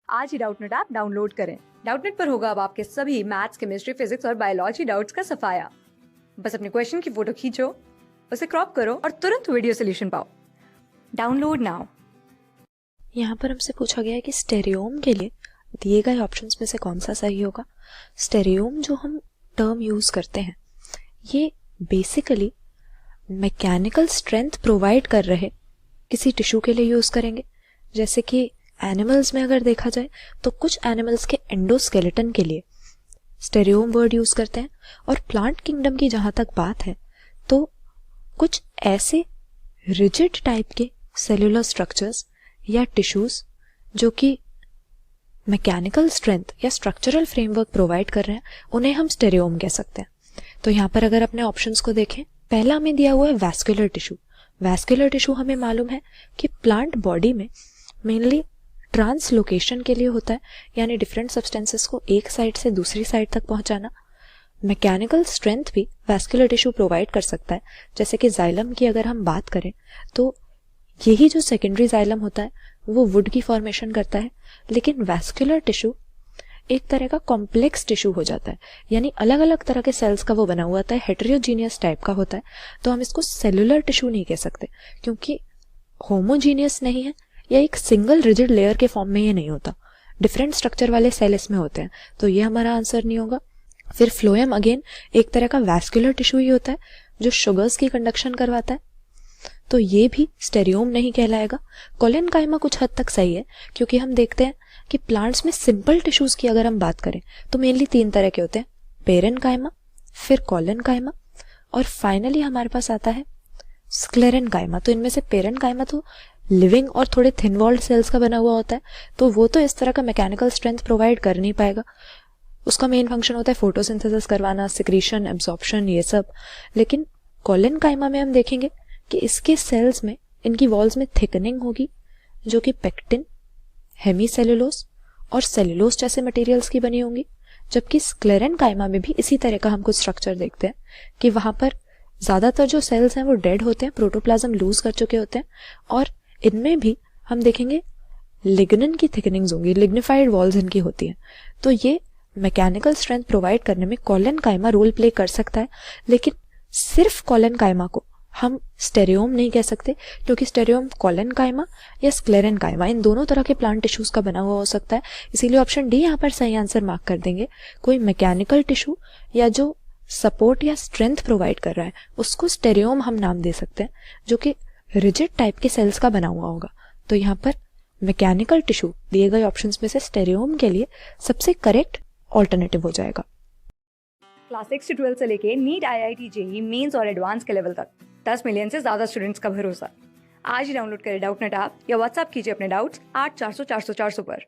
आज ही Doubtnut app download करें। Doubtnut पर होगा अब आपके सभी मैथ्स, केमिस्ट्री, फिजिक्स और बायोलॉजी डाउट्स का सफाया। बस अपने क्वेश्चन की फोटो खींचो, उसे क्रॉप करो और तुरंत वीडियो सोल्यूशन पाओ। Download now. यहाँ पर हमसे पूछा गया है कि स्टेरियोम के लिए दिए गए ऑप्शंस में से कौन सा सही होगा। स्टेरियोम जो हम टर्म यूज करते हैं ये बेसिकली मैकेनिकल स्ट्रेंथ प्रोवाइड कर रहे किसी टिश्यू के लिए यूज करेंगे। जैसे कि एनिमल्स में अगर देखा जाए तो कुछ एनिमल्स के एंडोस्केलेटन के लिए स्टेरियोम वर्ड यूज करते हैं, और प्लांट किंगडम की जहां तक बात है तो कुछ ऐसे रिजिड टाइप के सेल्यूलर स्ट्रक्चर्स या टिश्यूज जो कि मैकेनिकल स्ट्रेंथ या स्ट्रक्चरल फ्रेमवर्क प्रोवाइड कर रहे हैं उन्हें हम स्टेरियोम कह सकते हैं। तो यहाँ पर अगर अपने ऑप्शंस को देखें, पहला हमें दिया हुआ है वैस्कुलर टिश्यू। वैस्कुलर टिश्यू हमें मालूम है कि प्लांट बॉडी में मेनली ट्रांसलोकेशन के लिए होता है, यानी डिफरेंट सब्सटेंसेस को एक साइड से दूसरी साइड तक पहुंचाना। मैकेनिकल स्ट्रेंथ भी वैस्कुलर टिश्यू प्रोवाइड कर सकता है। जैसे कि जाइलम की अगर हम बात करें तो यही जो सेकेंडरी जाइलम होता है वो वुड की फॉर्मेशन करता है, लेकिन वैस्कुलर टिश्यू एक तरह का कॉम्प्लेक्स टिश्यू हो जाता है, यानी अलग अलग तरह के सेल्स का वो बना हुआ होता है, हेटेरोजीनियस टाइप का होता है। तो हम इसको सेलुलर टिश्यू नहीं कह सकते क्योंकि होमोजीनियस नहीं है या एक सिंगल रिजिड लेयर के फॉर्म में ये नहीं होता, डिफरेंट स्ट्रक्चर वाले सेल इसमें होते हैं, तो ये हमारा आंसर नहीं होगा। फिर फ्लोएम अगेन एक तरह का वैस्कुलर टिश्यू ही होता है जो शुगर्स की कंडक्शन करवाता है, तो ये भी स्टेरियोम नहीं कहलाएगा। कोलेनकाइमा कुछ हद तक सही है क्योंकि हम देखते हैं कि प्लांट्स में सिंपल टिश्यूज की अगर हम बात करें तो मेनली 3 तरह के होते हैं, पेरेनकाइमा, फिर कोलेनकाइमा और फाइनली हमारे पास आता है स्क्लेरेनकाइमा। तो इनमें से पेरेनकाइमा तो लिविंग और थोड़े थिन वॉल्ड सेल्स का बना हुआ होता है, तो वो तो इस तरह का मैकेनिकल स्ट्रेंथ प्रोवाइड कर नहीं पाएगा। उसका मेन फंक्शन होता है फोटोसिंथेसिस करवाना, सिक्रीशन, एब्जॉर्प्शन, ये सब। लेकिन कोलेनकाइमा में हम देखेंगे कि इसके सेल्स में, इनकी वॉल्स में थिकनिंग होगी जो कि पेक्टिन, हेमीसेलुलोज और सेलुलोज जैसे मटेरियल्स की बनी होंगी। जबकि स्क्लेरेनकाइमा में भी इसी तरह का हम कुछ स्ट्रक्चर देखते हैं कि वहां पर ज्यादातर जो सेल्स हैं वो डेड होते हैं, प्रोटोप्लाज्म लूज कर चुके होते हैं, और इनमें भी हम देखेंगे लिग्निन की थिकनिंग्स होंगी, लिग्निफाइड वॉल्स इनकी होती हैं। तो ये मैकेनिकल स्ट्रेंथ प्रोवाइड करने में कोलेनकाइमा रोल प्ले कर सकता है, लेकिन सिर्फ कोलेनकाइमा को हम स्टेरियोम नहीं कह सकते क्योंकि स्टेरियोम कोलेनकाइमा या स्क्लेरेनकाइमा इन दोनों तरह के प्लांट टिश्यूज का बना हुआ हो सकता है। इसीलिए ऑप्शन डी यहाँ पर सही आंसर मार्क कर देंगे। कोई मैकेनिकल टिश्यू या जो सपोर्ट या स्ट्रेंथ प्रोवाइड कर रहा है उसको स्टेरियोम हम नाम दे सकते हैं, जो कि रिजिड टाइप के सेल्स का बना हुआ होगा। तो यहाँ पर मैकेनिकल टिश्यू दिए गए ऑप्शंस में से स्टेरियोम के लिए सबसे करेक्ट ऑल्टरनेटिव हो जाएगा। क्लास 6 से 12 से लेके नीट, IIT, JEE मेंस और एडवांस के लेवल तक 10 मिलियन से ज्यादा स्टूडेंट्स का भरोसा। आज ही डाउनलोड करें डाउटनेट ऐप या व्हाट्सएप कीजिए अपने डाउट्स 8400 400 400 पर।